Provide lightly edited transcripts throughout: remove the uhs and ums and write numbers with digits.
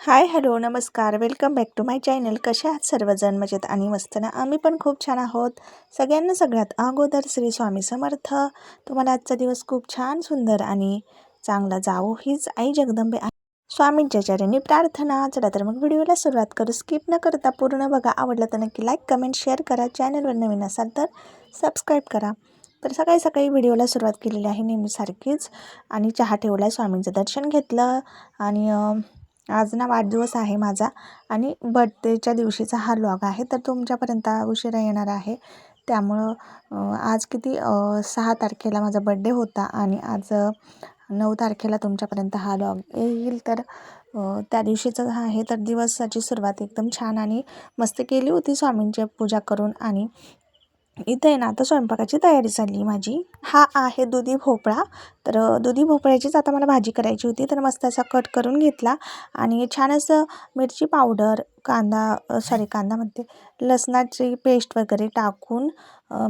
हाय, hello, नमस्कार. Welcome back to my channel. कशा आहात सर्वजण? मजेत आणि मस्त ना? आम्ही पण खूप छान आहोत. सगळ्यांना सगळ्यात अगोदर श्री स्वामी समर्थ. तुम्हाला आजचा दिवस खूप छान, सुंदर आणि चांगला जावो हीच आई जगदंबे स्वामींच्या चरणी प्रार्थना. चला तर मग व्हिडिओला सुरुवात करू. स्किप न करता पूर्ण बघा. आवडलं तर नक्की लाईक, कमेंट, शेअर करा. चॅनलवर नवीन असाल तर सबस्क्राईब करा. तर सकाळी सकाळी व्हिडिओला सुरुवात केलेली आहे नेहमीसारखीच. आणि चहा ठेवला, स्वामींचं दर्शन घेतलं. आणि आज ना वाढदिवस आहे माझा आणि बर्थडेच्या दिवशीचा हा व्लॉग आहे, तर तुमच्यापर्यंत उशिरा येणार आहे. त्यामुळं आज किती 6 तारखेला माझा बड्डे होता आणि आज 9 तारखेला तुमच्यापर्यंत हा व्लॉग येईल. तर त्या दिवशीचा हा आहे. तर दिवसाची सुरुवात एकदम छान आणि मस्त केली होती स्वामींची पूजा करून. आणि इथं आहे ना आता स्वयंपाकाची तयारी चालली माझी. हा आहे दुधी भोपळा. तर दुधी भोपळ्याचीच आता मला भाजी करायची होती, तर मस्त असा कट करून घेतला आणि छान असं मिरची पावडर, कांदा म्हणते, लसणाची पेस्ट वगैरे टाकून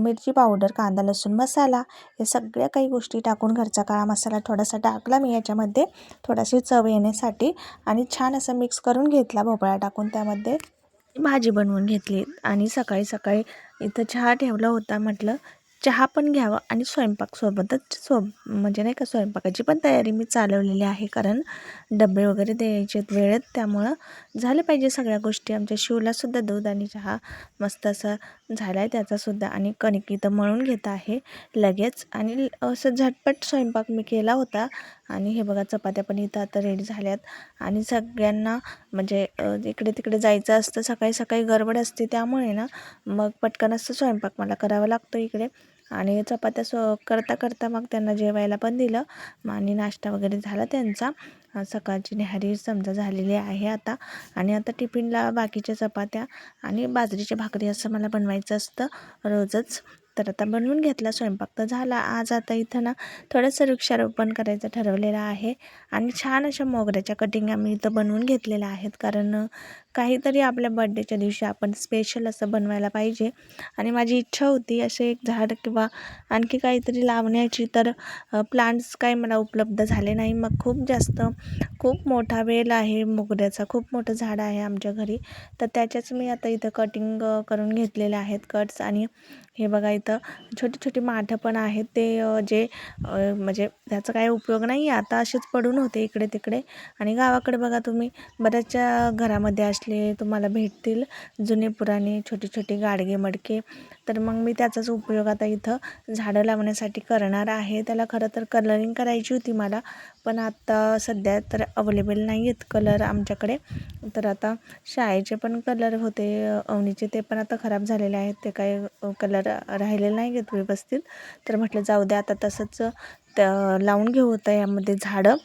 मिरची पावडर, कांदा, लसूण मसाला हे सगळ्या काही गोष्टी टाकून घरचा काळा मसाला थोडासा टाकला मी याच्यामध्ये थोडाशी चव येण्यासाठी. आणि छान असं मिक्स करून घेतला भोपळा टाकून. त्यामध्ये भाजी बनवून घेतली आणि सकाळी सकाळी इथं चहा ठेवला होता. म्हटलं चहा पण घ्यावा आणि स्वयंपाकसोबतच म्हणजे नाही का, स्वयंपाकाची पण तयारी मी चालवलेली आहे, कारण डबे वगैरे द्यायचे वेळेत. त्यामुळं झालं पाहिजे सगळ्या गोष्टी. आमच्या शिवलासुद्धा दूध आणि चहा मस्त असा झाला आहे त्याचासुद्धा. आणि कणिक इथं मळून घेत आहे लगेच. आणि असं झटपट स्वयंपाक मी केला होता. आणि हे बघा, चपात्या पण इथं आता रेडी झाल्यात. आणि सगळ्यांना म्हणजे इकडे तिकडे जायचं असतं, सकाळी सकाळी गडबड असते, त्यामुळे ना मग पटकन असं स्वयंपाक मला करावा लागतो इकडे. आणि चपात्या करता करता मग त्यांना जेवायला पण दिलं. आणि नाश्ता वगैरे झाला त्यांचा. सकाळची न्याहारी समजा झालेली आहे आता. आणि आता टिफिनला बाकीच्या चपात्या आणि बाजरीच्या भाकरी असं मला बनवायचं असतं रोजच. तर आता बनवून घेतला स्वयंपाक तर झाला. आज आता इथं ना थोडंसं वृक्षारोपण करायचं ठरवलेलं आहे. आणि छान अशा मोगऱ्याच्या कटिंग आम्ही इथं बनवून घेतलेल्या आहेत, कारण काहीतरी आपल्या बड्डेच्या दिवशी आपण स्पेशल असं बनवायला पाहिजे. आणि माझी इच्छा होती असे एक झाड किंवा आणखी काहीतरी लावण्याची. तर प्लांट्स काही मला उपलब्ध झाले नाही. मग खूप मोठा वेल आहे मोगऱ्याचा, खूप मोठं झाड आहे आमच्या घरी. तर त्याच्याच मी आता इथं कटिंग करून घेतलेले आहेत कट्स. आणि हे बघा, इथं छोटी छोटी माठं पण आहेत. ते जे म्हणजे त्याचा काही उपयोग नाही आहे आता, असेच पडून होते इकडे तिकडे. आणि गावाकडे बघा तुम्ही बऱ्याचशा घरामध्ये असले तुम्हाला भेटतील जुने पुराणे छोटे छोटे गाडगे मडके. तर मग मी त्याचाच उपयोग आता इथं झाडं लावण्यासाठी करणार आहे. त्याला खरं तर कलरिंग करायची होती मला, पण आता सध्या तर अवेलेबल नाही आहेत कलर आमच्याकडे. तर आता शाळेचे पण कलर होते अवनीचे, ते पण आता खराब झालेले आहेत. ते काही कलर राहिलेले नाही आहेत व्यवस्थित. तर म्हटलं जाऊ द्या, आता तसंच लावून घेऊ होतं यामध्ये झाडं.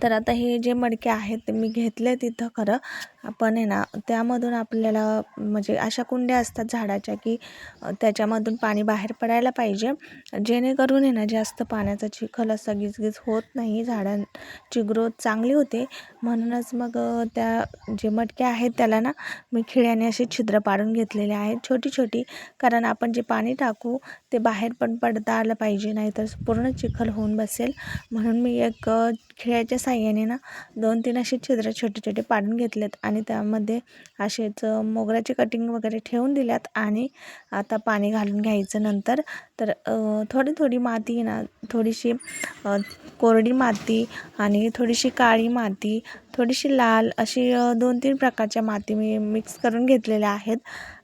तर आता हे जे मडके आहेत ते मी घेतले तिथं. खरं आपण आहे ना त्यामधून आपल्याला म्हणजे अशा कुंड्या असतात झाडाच्या की त्याच्यामधून पाणी बाहेर पडायला पाहिजे, जेणेकरून आहे ना जास्त पाण्याचा चिखल असा गिजगिज होत नाही, झाडांची ग्रोथ चांगली होते. म्हणूनच मग त्या जे मडके आहेत त्याला ना मी खिळ्याने असे छिद्र पाडून घेतलेले आहेत छोटी छोटी, कारण आपण जे पाणी टाकू ते बाहेर पण पडता आलं पाहिजे, नाहीतर पूर्ण चिखल होऊन बसेल. म्हणून मी एक खिळ्याच्या साह्याने ना 2-3 असे छिद्र छोटे छोटे पाडून घेतलेत. आणि त्यामध्ये असेच मोगऱ्याची कटिंग वगैरे ठेवून दिल्यात. आणि आता पाणी घालून घ्यायचं नंतर. तर थोडी थोडी माती ना, थोडीशी कोरडी माती आणि थोडीशी काळी माती, थोडीशी लाल, अशी 2-3 प्रकारच्या माती मी मिक्स करून घेतलेल्या आहेत.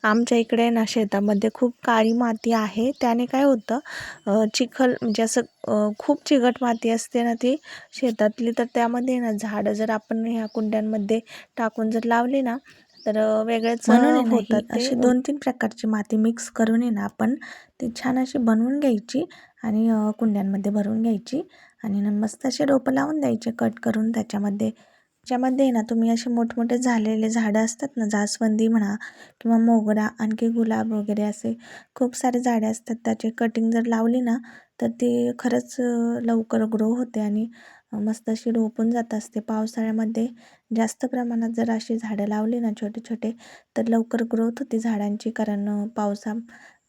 आमच्या इकडे ना शेतामध्ये खूप काळी माती आहे. त्याने काय होतं, चिखल म्हणजे असं खूप चिकट माती असते ना ती शेतातली, तर त्यामध्ये ना झाडं जर आपण ह्या कुंड्यांमध्ये टाकून जर लावली ना तर वेगळेच होतात. अशी 2-3 प्रकारची माती मिक्स करून ना आपण ती छान अशी बनवून घ्यायची आणि कुंड्यांमध्ये भरून घ्यायची. आणि मस्त असे रोपं लावून द्यायचे कट करून त्याच्यामध्ये ना तुम्ही असे मोठमोठे झालेले झाडं असतात ना, जास्वंदी म्हणा किंवा मोगरा, आणखी गुलाब वगैरे, असे खूप सारे झाडे असतात. त्याचे कटिंग जर लावली ना तर ती खरंच लवकर ग्रो होते आणि मस्त अशी रोपून जात असते. पावसाळ्यामध्ये जास्त प्रमाणात जर अशी झाडं लावली ना छोटे छोटे तर लवकर ग्रोथ होती झाडांची, कारण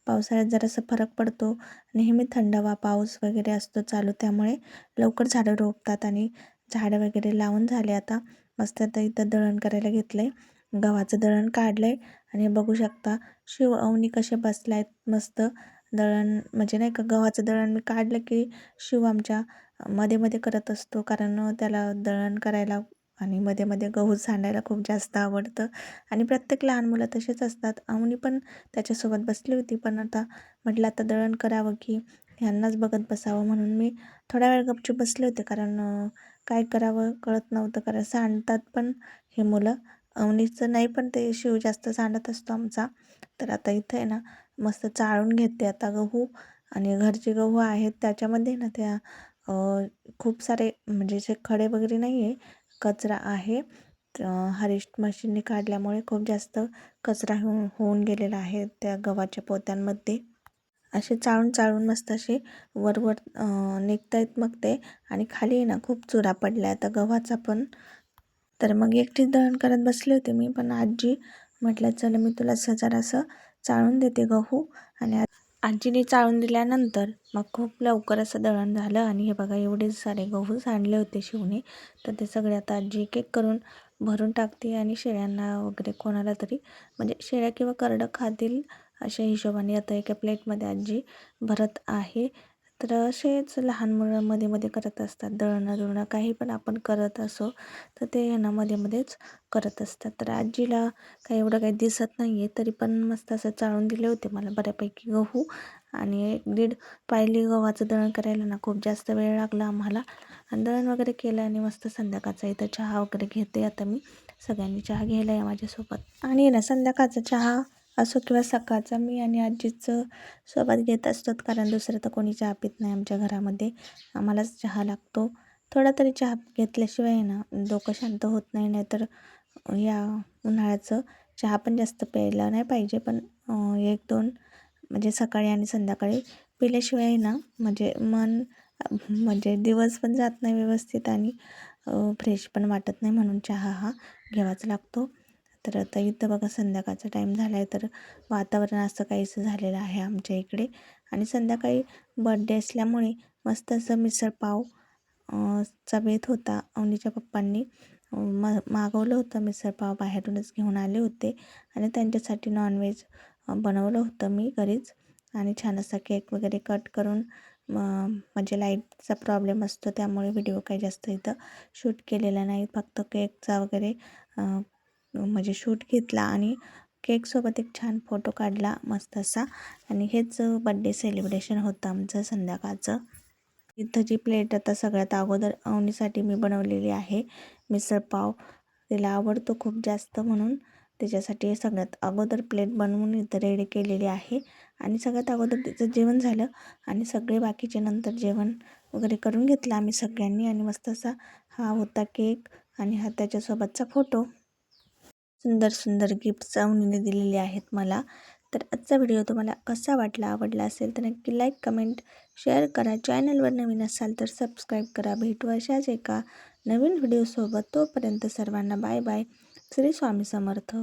पावसाळ्यात जरासा फरक पडतो. नेहमी थंडावा पाऊस वगैरे असतो चालू, त्यामुळे लवकर झाडं रोपतात. आणि झाडं वगैरे लावून झाले आता. मस्त आता इथं दळण करायला घेतलं आहे. गव्हाचं दळण काढलं आहे आणि बघू शकता शिव अवनी कसे बसला आहेत मस्त. दळण म्हणजे नाही का, गव्हाचं दळण मी काढलं की शिव आमच्या मध्ये मध्ये करत असतो, कारण त्याला दळण करायला आणि मध्ये मध्ये गहू सांडायला खूप जास्त आवडतं. आणि प्रत्येक लहान मुलं तसेच असतात. अवनी पण त्याच्यासोबत बसली होती, पण आता म्हटलं आता दळण करावं की ह्यांनाच बघत बसावं, म्हणून मी थोडा वेळ गपचूप बसले होते. कारण काय करावं कळत नव्हतं, कारण सांडतात पण हे मुलं. अवनीचं नाही, पण ते शिव जास्त सांडत असतो आमचा. तर आता इथं आहे ना मस्त चाळून घेते आता गहू. आणि घरचे गहू आहेत त्याच्यामध्ये ना त्या खूप सारे म्हणजे जे खडे वगैरे नाही आहे, कचरा आहे. हार्वेस्ट मशीनने काढल्यामुळे खूप जास्त कचरा होऊन गेलेला आहे त्या गव्हाच्या पोत्यांमध्ये. असे चाळून चाळून मस्त असे वर निघत आहेत मग ते. आणि खाली आहे ना खूप चुरा पडला आता गव्हाचा पण. तर मग एकटीच दळण करत बसले होते मी, पण आजी म्हटलं चला मी तुला जरासं चाळून देते गहू. आणि आजीने चाळून दिल्यानंतर मग खूप लवकर असं दळण झालं. आणि हे बघा एवढे सारे गहू सांडले होते शिवने. तर ते सगळे आता आजी एक एक करून भरून टाकते आणि शेळ्यांना वगैरे कोणाला तरी, म्हणजे शेळ्या किंवा करडं खातील अशा हिशोबाने आता एका प्लेटमध्ये आजी भरत आहे. तर असेच लहान मुलं मध्ये मध्ये करत असतात, दळणं दुळणं काही पण आपण करत असो तर ते यांना मध्ये मध्येच करत असतात. तर आजीला काही एवढं काही दिसत नाही आहे, तरी पण मस्त असं चाळून दिले होते मला बऱ्यापैकी गहू. आणि 1-1.5 पायली गव्हाचं दळण करायला ना खूप जास्त वेळ लागला आम्हाला. आणि दळण वगैरे केलं आणि मस्त संध्याकाळचा इथं चहा वगैरे घेते आता मी. सगळ्यांनी चहा घ्यायला आहे माझ्यासोबत. आणि ना संध्याकाळचा चहा असो किंवा सकाळचा मी आणि आजीचं सोबत घेत असतात, कारण दुसरं तर कोणी चहा पित नाही आमच्या घरामध्ये. आम्हालाच चहा लागतो. थोडा तरी चहा घेतल्याशिवाय ना डोकं शांत होत नाही. नाहीतर या उन्हाळ्याचं चहा पण जास्त प्यायला नाही पाहिजे, पण 1-2 म्हणजे सकाळी आणि संध्याकाळी पिल्याशिवाय ना म्हणजे मन म्हणजे दिवस पण जात नाही व्यवस्थित आणि फ्रेश पण वाटत नाही, म्हणून चहा हा घ्यावाच लागतो. तर आता इथं बघा संध्याकाळचा टाईम झाला आहे, तर वातावरण असं काहीसं झालेलं आहे आमच्या इकडे. आणि संध्याकाळी बर्थडे असल्यामुळे मस्त असं मिसळपाव चा बेत होता. अवनीच्या पप्पांनी मागवलं होतं मिसळपाव, बाहेरूनच घेऊन आले होते. आणि त्यांच्यासाठी नॉनव्हेज बनवलं होतं मी घरीच. आणि छान असा केक वगैरे कट करून म्हणजे लाईटचा प्रॉब्लेम असतो त्यामुळे व्हिडिओ काही जास्त इथं शूट केलेला नाही, फक्त केकचा वगैरे म्हणजे शूट घेतला आणि केकसोबत एक छान फोटो काढला मस्त असा. आणि हेच बड्डे सेलिब्रेशन होतं आमचं संध्याकाळचं. इथं जी प्लेट आता सगळ्यात अगोदर अवनीसाठी मी बनवलेली आहे मिसळपाव. तिला आवडतो खूप जास्त, म्हणून त्याच्यासाठी सगळ्यात अगोदर प्लेट बनवून इथं रेडी केलेली आहे. आणि सगळ्यात अगोदर तिचं जेवण झालं आणि सगळे बाकीचे नंतर जेवण वगैरे करून घेतलं आम्ही सगळ्यांनी. आणि मस्त असा हा होता केक आणि हा त्याच्यासोबतचा फोटो. सुंदर सुंदर गिफ्ट्स अवनीने दिलेले आहेत मला. तर आजचा व्हिडिओ तुम्हाला कसा वाटला, आवडला असेल तर नक्की लाईक कमेंट शेअर करा. चॅनलवर नवीन असाल तर सबस्क्राईब करा. भेटू अशाच एका नवीन व्हिडिओसोबत. तोपर्यंत सर्वांना बाय बाय. श्री स्वामी समर्थ.